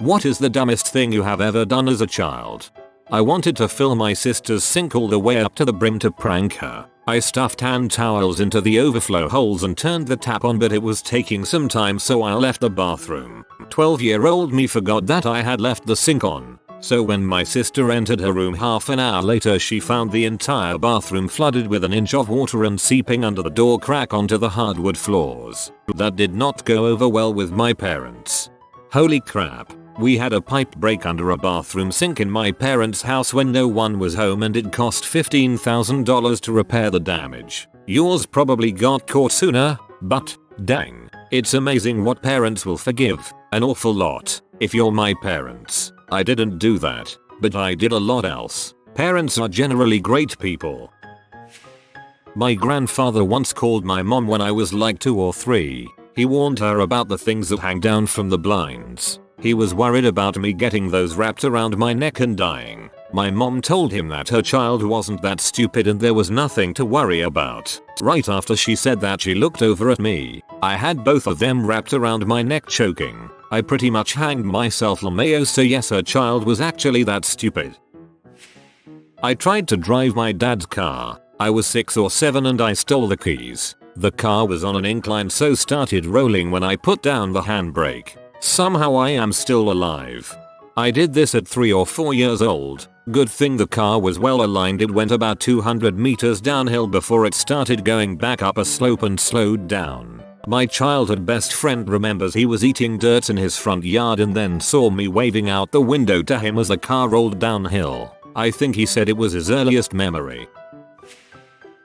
What is the dumbest thing you have ever done as a child? I wanted to fill my sister's sink all the way up to the brim to prank her. I stuffed hand towels into the overflow holes and turned the tap on, but it was taking some time, so I left the bathroom. 12-year-old me forgot that I had left the sink on. So when my sister entered her room half an hour later, she found the entire bathroom flooded with an inch of water and seeping under the door crack onto the hardwood floors. That did not go over well with my parents. Holy crap. We had a pipe break under a bathroom sink in my parents' house when no one was home, and it cost $15,000 to repair the damage. Yours probably got caught sooner, but dang, it's amazing what parents will forgive. An awful lot. If you're my parents. I didn't do that, but I did a lot else. Parents are generally great people. My grandfather once called my mom when I was like 2 or 3. He warned her about the things that hang down from the blinds. He was worried about me getting those wrapped around my neck and dying. My mom told him that her child wasn't that stupid and there was nothing to worry about. Right after she said that, she looked over at me. I had both of them wrapped around my neck, choking. I pretty much hanged myself, LMAO, so yes, her child was actually that stupid. I tried to drive my dad's car. I was 6 or 7 and I stole the keys. The car was on an incline, so started rolling when I put down the handbrake. Somehow I am still alive. I did this at 3 or 4 years old. Good thing the car was well aligned. It went about 200 meters downhill before it started going back up a slope and slowed down. My childhood best friend remembers he was eating dirt in his front yard and then saw me waving out the window to him as the car rolled downhill. I think he said it was his earliest memory.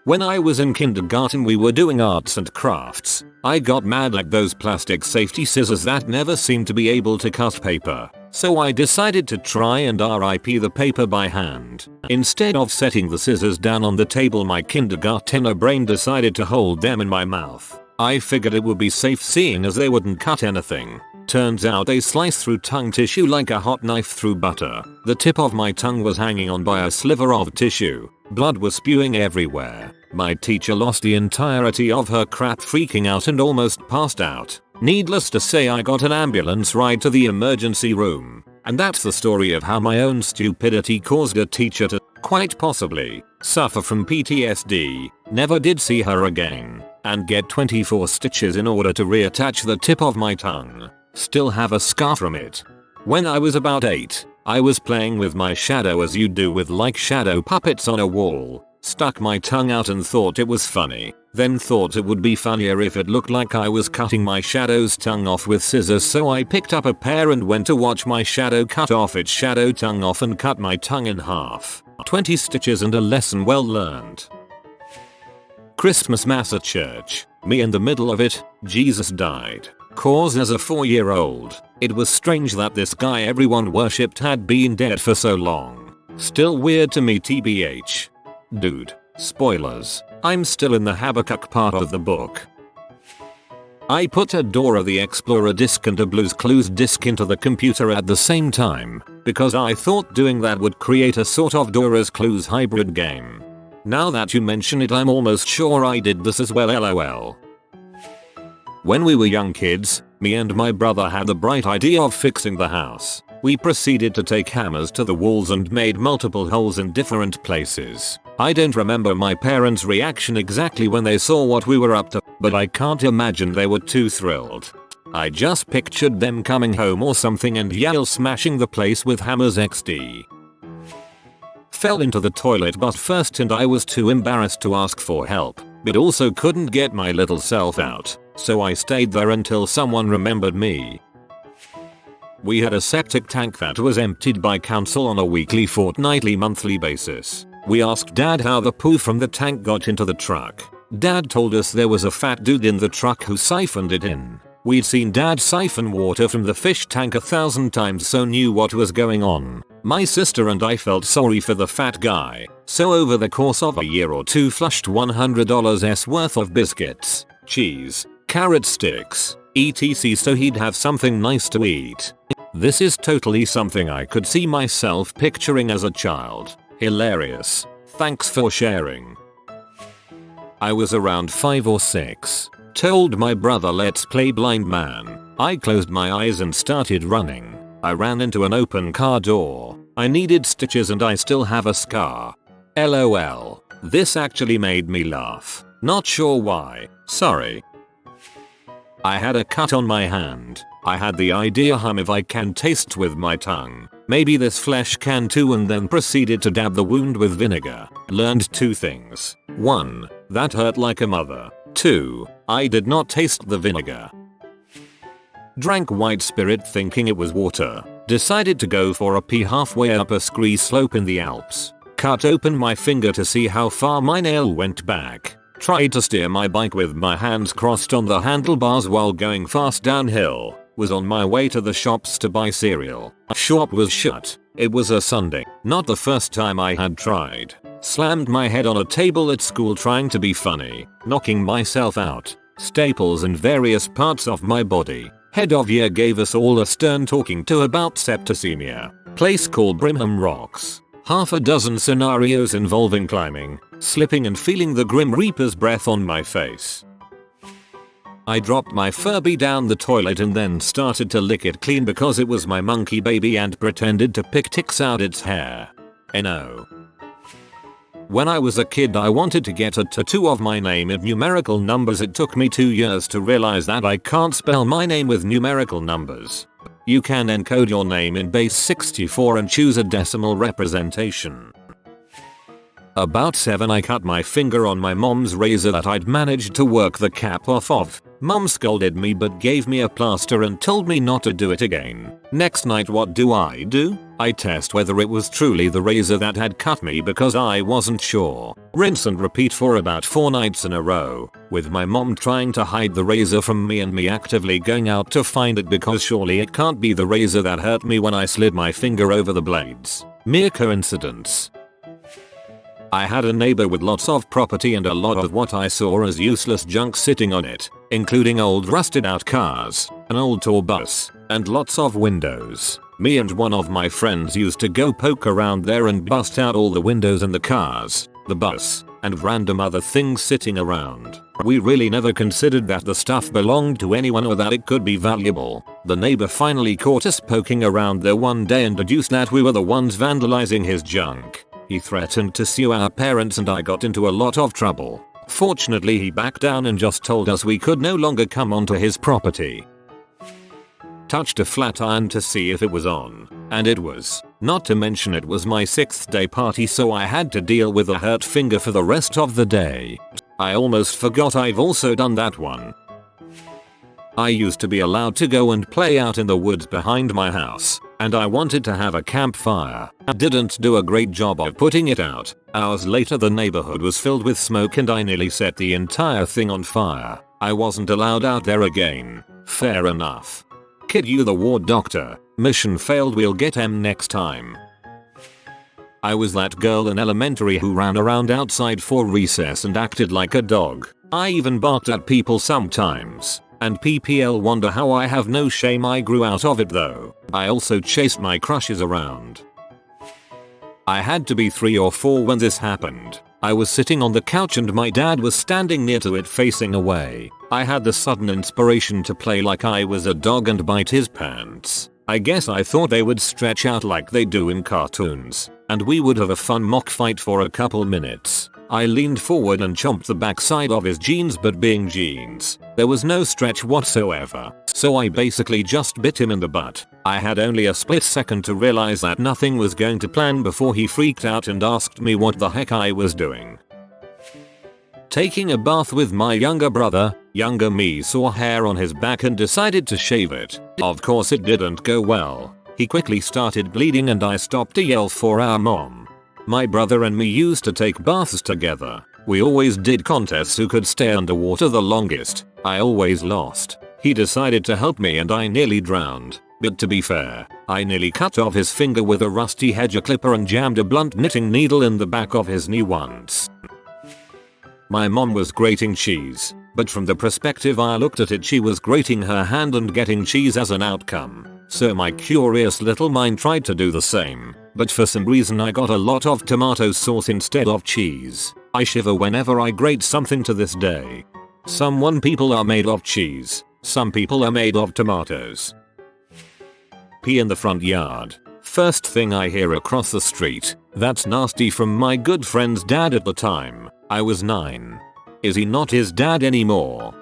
When I was in kindergarten, we were doing arts and crafts. I got mad at those plastic safety scissors that never seemed to be able to cut paper. So I decided to try and RIP the paper by hand. Instead of setting the scissors down on the table, my kindergartner brain decided to hold them in my mouth. I figured it would be safe seeing as they wouldn't cut anything. Turns out they slice through tongue tissue like a hot knife through butter. The tip of my tongue was hanging on by a sliver of tissue. Blood was spewing everywhere. My teacher lost the entirety of her crap, freaking out and almost passed out. Needless to say, I got an ambulance ride to the emergency room. And that's the story of how my own stupidity caused a teacher to, quite possibly, suffer from PTSD, never did see her again, and get 24 stitches in order to reattach the tip of my tongue. Still have a scar from it. When I was about 8, I was playing with my shadow as you do with like shadow puppets on a wall. Stuck my tongue out and thought it was funny. Then thought it would be funnier if it looked like I was cutting my shadow's tongue off with scissors, so I picked up a pair and went to watch my shadow cut off its shadow tongue off and cut my tongue in half. 20 stitches and a lesson well learned. Christmas Mass at church. Me in the middle of it. Jesus died. Cause as a 4-year-old, it was strange that this guy everyone worshipped had been dead for so long. Still weird to me, TBH. Dude, spoilers, I'm still in the Habakkuk part of the book. I put a Dora the Explorer disc and a Blue's Clues disc into the computer at the same time, because I thought doing that would create a sort of Dora's Clues hybrid game. Now that you mention it, I'm almost sure I did this as well, lol. When we were young kids, me and my brother had the bright idea of fixing the house. We proceeded to take hammers to the walls and made multiple holes in different places. I don't remember my parents' reaction exactly when they saw what we were up to, but I can't imagine they were too thrilled. I just pictured them coming home or something and yell smashing the place with hammers XD. Fell into the toilet butt first and I was too embarrassed to ask for help, but also couldn't get my little self out, so I stayed there until someone remembered me. We had a septic tank that was emptied by council on a weekly, fortnightly, monthly basis. We asked Dad how the poo from the tank got into the truck. Dad told us there was a fat dude in the truck who siphoned it in. We'd seen Dad siphon water from the fish tank 1,000 times, so knew what was going on. My sister and I felt sorry for the fat guy, so over the course of a year or two flushed $100's worth of biscuits, cheese, carrot sticks, etc. so he'd have something nice to eat. This is totally something I could see myself picturing as a child. Hilarious. Thanks for sharing. I was around 5 or 6. Told my brother let's play blind man. I closed my eyes and started running. I ran into an open car door. I needed stitches and I still have a scar. LOL. This actually made me laugh. Not sure why. Sorry. I had a cut on my hand. I had the idea if I can taste with my tongue. Maybe this flesh can too, and then proceeded to dab the wound with vinegar. Learned 2 things. 1. That hurt like a mother. 2. I did not taste the vinegar. Drank white spirit thinking it was water. Decided to go for a pee halfway up a ski slope in the Alps. Cut open my finger to see how far my nail went back. Tried to steer my bike with my hands crossed on the handlebars while going fast downhill. Was on my way to the shops to buy cereal. Shop was shut. It was a Sunday. Not the first time I had tried. Slammed my head on a table at school trying to be funny. Knocking myself out. Staples in various parts of my body. Head of year gave us all a stern talking to about septicemia. Place called Brimham Rocks. Half a dozen scenarios involving climbing, slipping and feeling the Grim Reaper's breath on my face. I dropped my Furby down the toilet and then started to lick it clean because it was my monkey baby and pretended to pick ticks out its hair. No. When I was a kid I wanted to get a tattoo of my name in numerical numbers. It took me 2 years to realize that I can't spell my name with numerical numbers. You can encode your name in base 64 and choose a decimal representation. About 7 I cut my finger on my mom's razor that I'd managed to work the cap off of. Mom scolded me but gave me a plaster and told me not to do it again. Next night what do? I test whether it was truly the razor that had cut me because I wasn't sure. Rinse and repeat for about 4 nights in a row, with my mom trying to hide the razor from me and me actively going out to find it because surely it can't be the razor that hurt me when I slid my finger over the blades. Mere coincidence. I had a neighbor with lots of property and a lot of what I saw as useless junk sitting on it, including old rusted out cars, an old tour bus, and lots of windows. Me and one of my friends used to go poke around there and bust out all the windows in the cars, the bus, and random other things sitting around. We really never considered that the stuff belonged to anyone or that it could be valuable. The neighbor finally caught us poking around there one day and deduced that we were the ones vandalizing his junk. He threatened to sue our parents and I got into a lot of trouble. Fortunately he backed down and just told us we could no longer come onto his property. Touched a flat iron to see if it was on, and it was. Not to mention it was my 6th day party, so I had to deal with a hurt finger for the rest of the day. I almost forgot I've also done that one. I used to be allowed to go and play out in the woods behind my house, and I wanted to have a campfire. I didn't do a great job of putting it out. Hours later the neighborhood was filled with smoke and I nearly set the entire thing on fire. I wasn't allowed out there again. Fair enough. Kid you the ward doctor. Mission failed, we'll get him next time. I was that girl in elementary who ran around outside for recess and acted like a dog. I even barked at people sometimes. And PPL wonder how I have no shame. I grew out of it though. I also chased my crushes around. I had to be 3 or 4 when this happened. I was sitting on the couch and my dad was standing near to it facing away. I had the sudden inspiration to play like I was a dog and bite his pants. I guess I thought they would stretch out like they do in cartoons, and we would have a fun mock fight for a couple minutes. I leaned forward and chomped the backside of his jeans, but being jeans, there was no stretch whatsoever, so I basically just bit him in the butt. I had only a split second to realize that nothing was going to plan before he freaked out and asked me what the heck I was doing. Taking a bath with my younger brother, younger me saw hair on his back and decided to shave it. Of course it didn't go well. He quickly started bleeding and I stopped to yell for our mom. My brother and me used to take baths together. We always did contests who could stay underwater the longest. I always lost. He decided to help me and I nearly drowned. But to be fair, I nearly cut off his finger with a rusty hedger clipper and jammed a blunt knitting needle in the back of his knee once. My mom was grating cheese, but from the perspective I looked at it, she was grating her hand and getting cheese as an outcome. So my curious little mind tried to do the same, but for some reason I got a lot of tomato sauce instead of cheese. I shiver whenever I grate something to this day. Some people are made of cheese, some people are made of tomatoes. pee in the front yard. First thing I hear across the street, "That's nasty," from my good friend's dad at the time. I was 9. Is he not his dad anymore?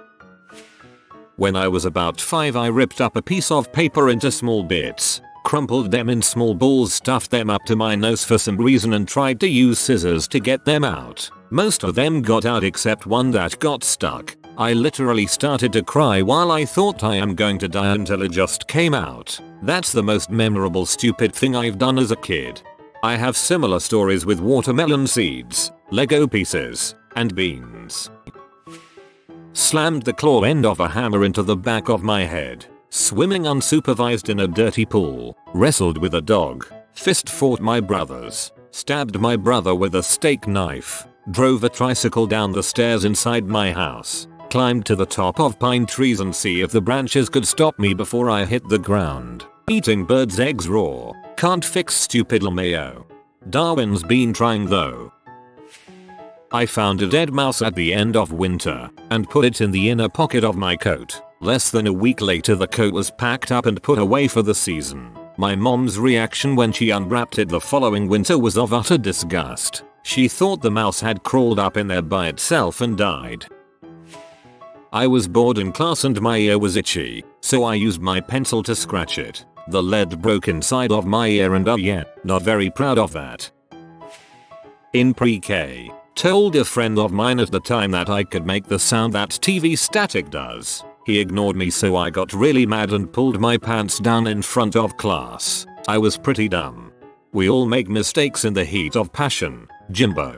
When I was about 5, I ripped up a piece of paper into small bits, crumpled them in small balls, stuffed them up to my nose for some reason, and tried to use scissors to get them out. Most of them got out except one that got stuck. I literally started to cry while I thought I am going to die until it just came out. That's the most memorable stupid thing I've done as a kid. I have similar stories with watermelon seeds, Lego pieces, and beans. Slammed the claw end of a hammer into the back of my head. Swimming unsupervised in a dirty pool. Wrestled with a dog. Fist fought my brothers. Stabbed my brother with a steak knife. Drove a tricycle down the stairs inside my house. Climbed to the top of pine trees and see if the branches could stop me before I hit the ground. Eating birds' eggs raw. Can't fix stupid LMAO. Darwin's been trying though. I found a dead mouse at the end of winter and put it in the inner pocket of my coat. Less than a week later, the coat was packed up and put away for the season. My mom's reaction when she unwrapped it the following winter was of utter disgust. She thought the mouse had crawled up in there by itself and died. I was bored in class and my ear was itchy, so I used my pencil to scratch it. The lead broke inside of my ear and not very proud of that. In pre-K, told a friend of mine at the time that I could make the sound that TV static does. He ignored me, so I got really mad and pulled my pants down in front of class. I was pretty dumb. We all make mistakes in the heat of passion, Jimbo.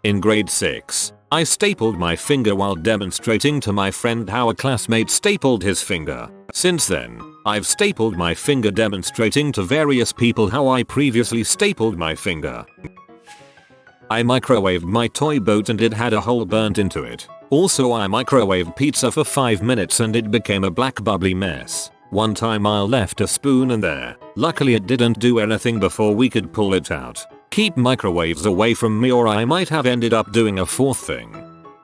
In grade 6, I stapled my finger while demonstrating to my friend how a classmate stapled his finger. Since then, I've stapled my finger demonstrating to various people how I previously stapled my finger. I microwaved my toy boat and it had a hole burnt into it. Also, I microwaved pizza for 5 minutes and it became a black bubbly mess. One time I left a spoon in there. Luckily it didn't do anything before we could pull it out. Keep microwaves away from me or I might have ended up doing a fourth thing.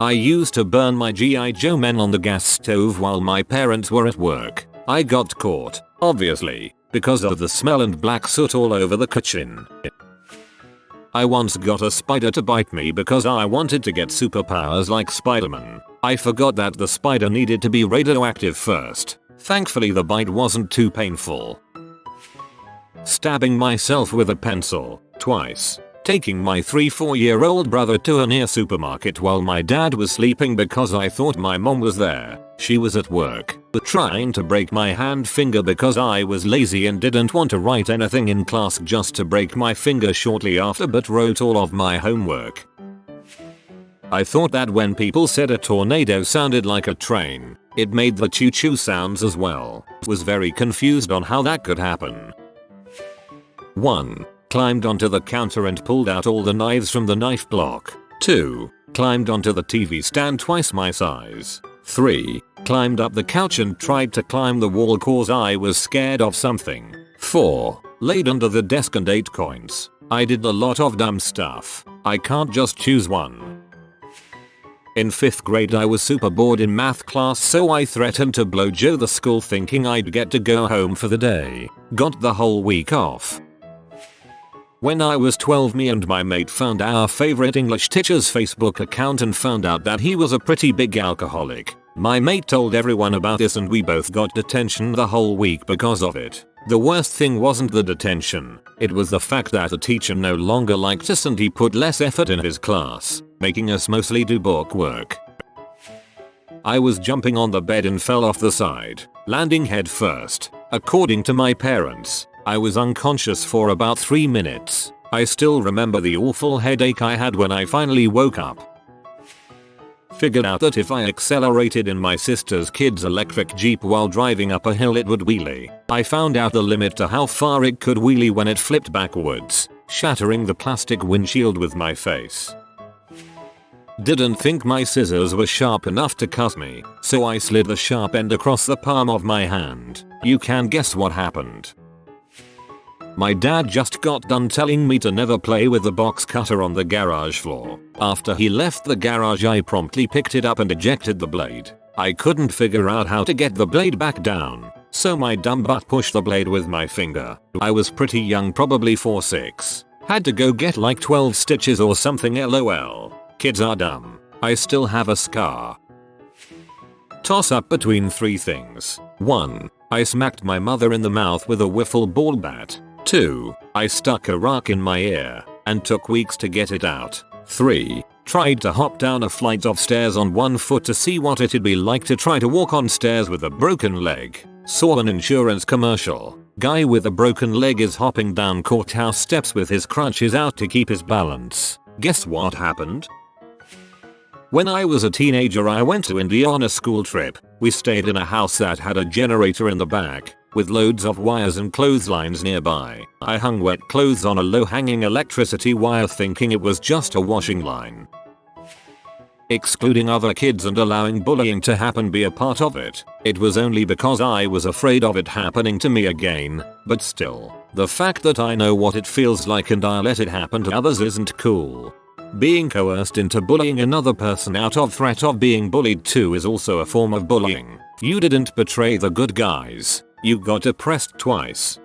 I used to burn my G.I. Joe men on the gas stove while my parents were at work. I got caught, obviously, because of the smell and black soot all over the kitchen. I once got a spider to bite me because I wanted to get superpowers like Spider-Man. I forgot that the spider needed to be radioactive first. Thankfully the bite wasn't too painful. Stabbing myself with a pencil, twice. Taking my 3-4-year-old brother to a near supermarket while my dad was sleeping because I thought my mom was there. She was at work, trying to break my hand finger because I was lazy and didn't want to write anything in class just to break my finger shortly after, but wrote all of my homework. I thought that when people said a tornado sounded like a train, it made the choo-choo sounds as well. Was very confused on how that could happen. 1. Climbed onto the counter and pulled out all the knives from the knife block. 2. Climbed onto the TV stand twice my size. 3. Climbed up the couch and tried to climb the wall cause I was scared of something. 4. Laid under the desk and ate coins. I did a lot of dumb stuff. I can't just choose one. In 5th grade I was super bored in math class, so I threatened to blow Joe the school thinking I'd get to go home for the day. Got the whole week off. When I was 12, me and my mate found our favorite English teacher's Facebook account and found out that he was a pretty big alcoholic. My mate told everyone about this and we both got detention the whole week because of it. The worst thing wasn't the detention, it was the fact that the teacher no longer liked us and he put less effort in his class, making us mostly do book work. I was jumping on the bed and fell off the side, landing head first. According to my parents, I was unconscious for about 3 minutes. I still remember the awful headache I had when I finally woke up. Figured out that if I accelerated in my sister's kid's electric Jeep while driving up a hill it would wheelie. I found out the limit to how far it could wheelie when it flipped backwards, shattering the plastic windshield with my face. Didn't think my scissors were sharp enough to cut me, so I slid the sharp end across the palm of my hand. You can guess what happened. My dad just got done telling me to never play with the box cutter on the garage floor. After he left the garage I promptly picked it up and ejected the blade. I couldn't figure out how to get the blade back down. so my dumb butt pushed the blade with my finger. I was pretty young, probably 4-6. Had to go get like 12 stitches or something, lol. Kids are dumb. I still have a scar. Toss up between 3 things. 1. I smacked my mother in the mouth with a wiffle ball bat. 2. I stuck a rock in my ear and took weeks to get it out. 3. Tried to hop down a flight of stairs on one foot to see what it'd be like to try to walk on stairs with a broken leg. Saw an insurance commercial. Guy with a broken leg is hopping down courthouse steps with his crutches out to keep his balance. Guess what happened? When I was a teenager, I went to India on a school trip. We stayed in a house that had a generator in the back, with loads of wires and clotheslines nearby. I hung wet clothes on a low-hanging electricity wire thinking it was just a washing line. Excluding other kids and allowing bullying to happen be a part of it. It was only because I was afraid of it happening to me again, but still, the fact that I know what it feels like and I let it happen to others isn't cool. Being coerced into bullying another person out of threat of being bullied too is also a form of bullying. You didn't betray the good guys. You got oppressed twice.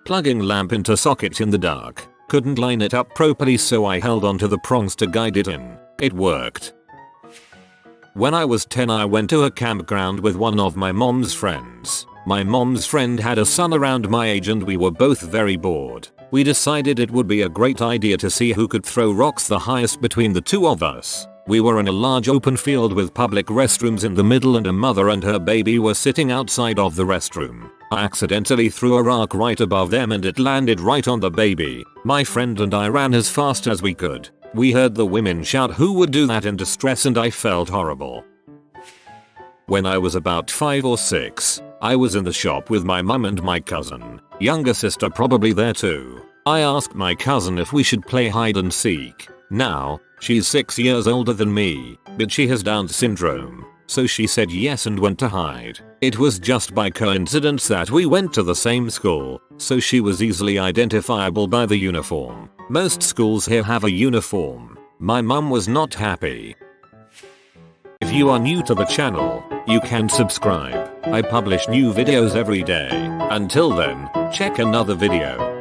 Plugging lamp into socket in the dark. Couldn't line it up properly, so I held onto the prongs to guide it in. It worked. When I was 10, I went to a campground with one of my mom's friends. My mom's friend had a son around my age and we were both very bored. We decided it would be a great idea to see who could throw rocks the highest between the two of us. We were in a large open field with public restrooms in the middle and a mother and her baby were sitting outside of the restroom. I accidentally threw a rock right above them and it landed right on the baby. My friend and I ran as fast as we could. We heard the women shout who would do that in distress and I felt horrible. When I was about 5 or 6, I was in the shop with my mum and my cousin, younger sister probably there too. I asked my cousin if we should play hide and seek. Now, she's 6 years older than me, but she has Down syndrome, so she said yes and went to hide. It was just by coincidence that we went to the same school, so she was easily identifiable by the uniform. Most schools here have a uniform. My mum was not happy. If you are new to the channel, you can subscribe. I publish new videos every day. Until then, check another video.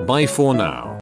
Bye for now.